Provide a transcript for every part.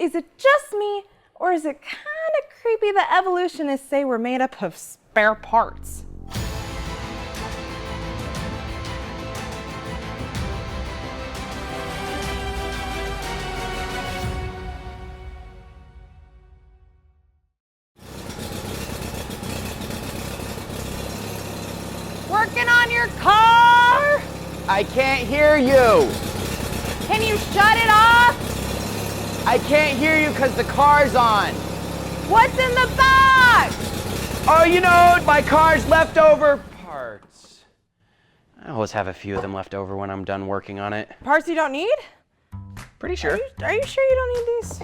Is it just me, or is it kind of creepy that evolutionists say we're made up of spare parts? Working on your car? I can't hear you. Can you shut it off? I can't hear you because the car's on. What's in the box? Oh, you know, my car's leftover parts. I always have a few of them left over when I'm done working on it. Parts you don't need? Pretty sure. Are you sure you don't need these?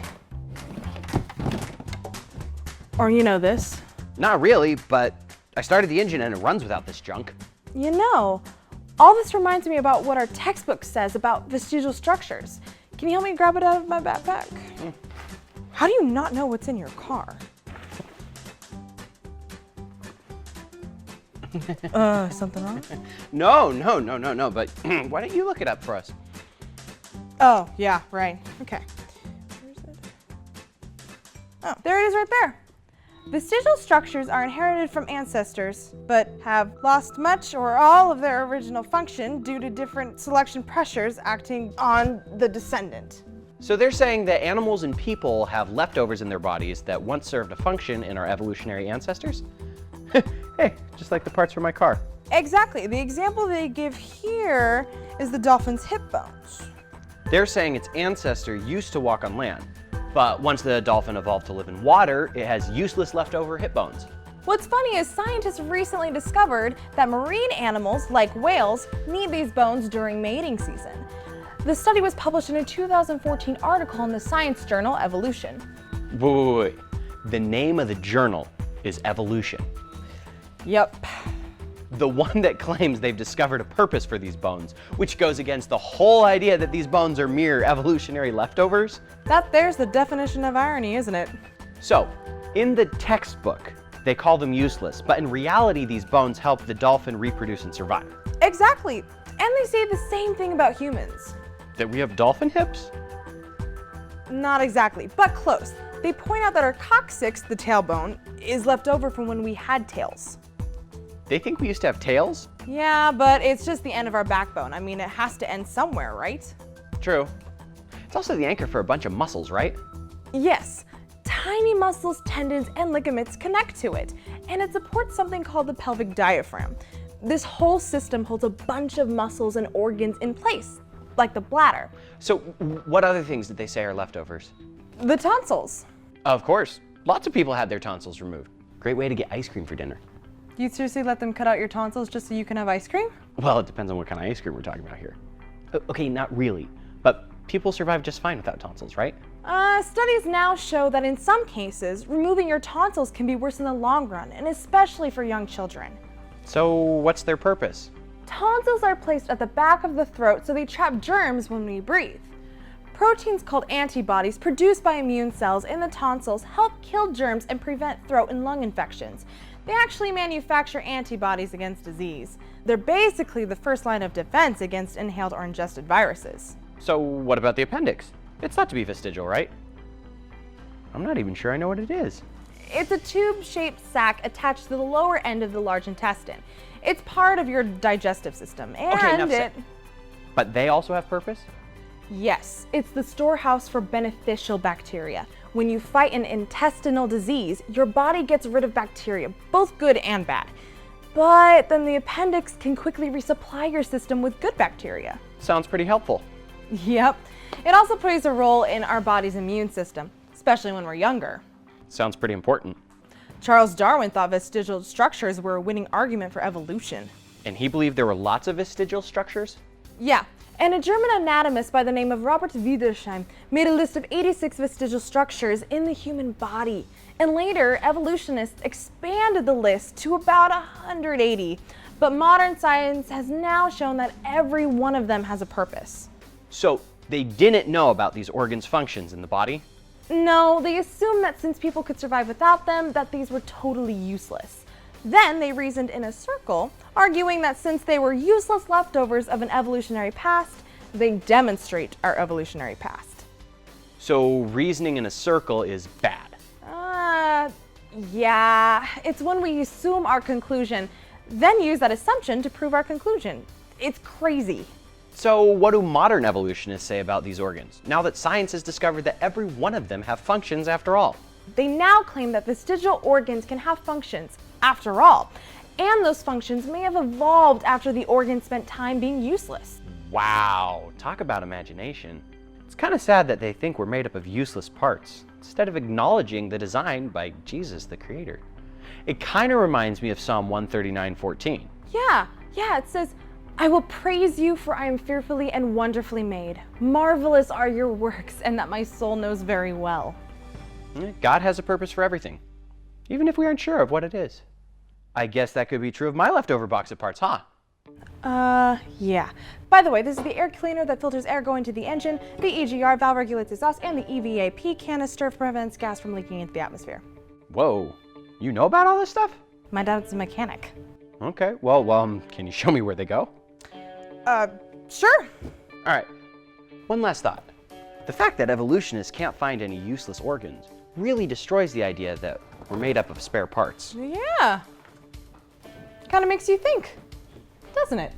Or you know this? Not really, but I started the engine and it runs without this junk. You know, all this reminds me about what our textbook says about vestigial structures. Can you help me grab it out of my backpack? How do you not know what's in your car? Something wrong? No, but why don't you look it up for us? Oh, yeah, right. Okay. Where is it? Oh, there it is right there. Vestigial structures are inherited from ancestors, but have lost much or all of their original function due to different selection pressures acting on the descendant. So they're saying that animals and people have leftovers in their bodies that once served a function in our evolutionary ancestors? Hey, just like the parts for my car. Exactly. The example they give here is the dolphin's hip bones. They're saying its ancestor used to walk on land, but once the dolphin evolved to live in water, it has useless leftover hip bones. What's funny is scientists recently discovered that marine animals, like whales, need these bones during mating season. The study was published in a 2014 article in the science journal Evolution. Wait. The name of the journal is Evolution. Yep. The one that claims they've discovered a purpose for these bones, which goes against the whole idea that these bones are mere evolutionary leftovers. There's the definition of irony, isn't it? So, in the textbook, they call them useless, but in reality, these bones help the dolphin reproduce and survive. Exactly. And they say the same thing about humans. That we have dolphin hips? Not exactly, but close. They point out that our coccyx, the tailbone, is left over from when we had tails. They think we used to have tails? Yeah, but it's just the end of our backbone. I mean, it has to end somewhere, right? True. It's also the anchor for a bunch of muscles, right? Yes. Tiny muscles, tendons, and ligaments connect to it, and it supports something called the pelvic diaphragm. This whole system holds a bunch of muscles and organs in place, like the bladder. So, what other things did they say are leftovers? The tonsils. Of course. Lots of people had their tonsils removed. Great way to get ice cream for dinner. Do you seriously let them cut out your tonsils just so you can have ice cream? Well, it depends on what kind of ice cream we're talking about here. Okay, not really, but people survive just fine without tonsils, right? Studies now show that in some cases, removing your tonsils can be worse in the long run, and especially for young children. So what's their purpose? Tonsils are placed at the back of the throat so they trap germs when we breathe. Proteins called antibodies produced by immune cells in the tonsils help kill germs and prevent throat and lung infections. They actually manufacture antibodies against disease. They're basically the first line of defense against inhaled or ingested viruses. So what about the appendix? It's thought to be vestigial, right? I'm not even sure I know what it is. It's a tube-shaped sac attached to the lower end of the large intestine. It's part of your digestive system, and Okay, enough said. But they also have purpose? Yes, it's the storehouse for beneficial bacteria. When you fight an intestinal disease, your body gets rid of bacteria, both good and bad. But then the appendix can quickly resupply your system with good bacteria. Sounds pretty helpful. Yep. It also plays a role in our body's immune system, especially when we're younger. Sounds pretty important. Charles Darwin thought vestigial structures were a winning argument for evolution. And he believed there were lots of vestigial structures? Yeah. And a German anatomist by the name of Robert Wiedersheim made a list of 86 vestigial structures in the human body. And later, evolutionists expanded the list to about 180. But modern science has now shown that every one of them has a purpose. So they didn't know about these organs' functions in the body? No, they assumed that since people could survive without them, that these were totally useless. Then they reasoned in a circle, arguing that since they were useless leftovers of an evolutionary past, they demonstrate our evolutionary past. So reasoning in a circle is bad. Yeah. It's when we assume our conclusion, then use that assumption to prove our conclusion. It's crazy. So what do modern evolutionists say about these organs, now that science has discovered that every one of them have functions after all? They now claim that vestigial organs can have functions after all, and those functions may have evolved after the organ spent time being useless. Wow, talk about imagination. It's kind of sad that they think we're made up of useless parts, instead of acknowledging the design by Jesus, the creator. It kind of reminds me of Psalm 139:14. Yeah, it says, I will praise you, for I am fearfully and wonderfully made. Marvelous are your works, and that my soul knows very well. God has a purpose for everything, even if we aren't sure of what it is. I guess that could be true of my leftover box of parts, huh? Yeah. By the way, this is the air cleaner that filters air going to the engine, the EGR valve regulates exhaust, and the EVAP canister prevents gas from leaking into the atmosphere. Whoa, you know about all this stuff? My dad's a mechanic. Okay, well, can you show me where they go? Sure. All right, one last thought. The fact that evolutionists can't find any useless organs really destroys the idea that we're made up of spare parts. Yeah. Kind of makes you think, doesn't it?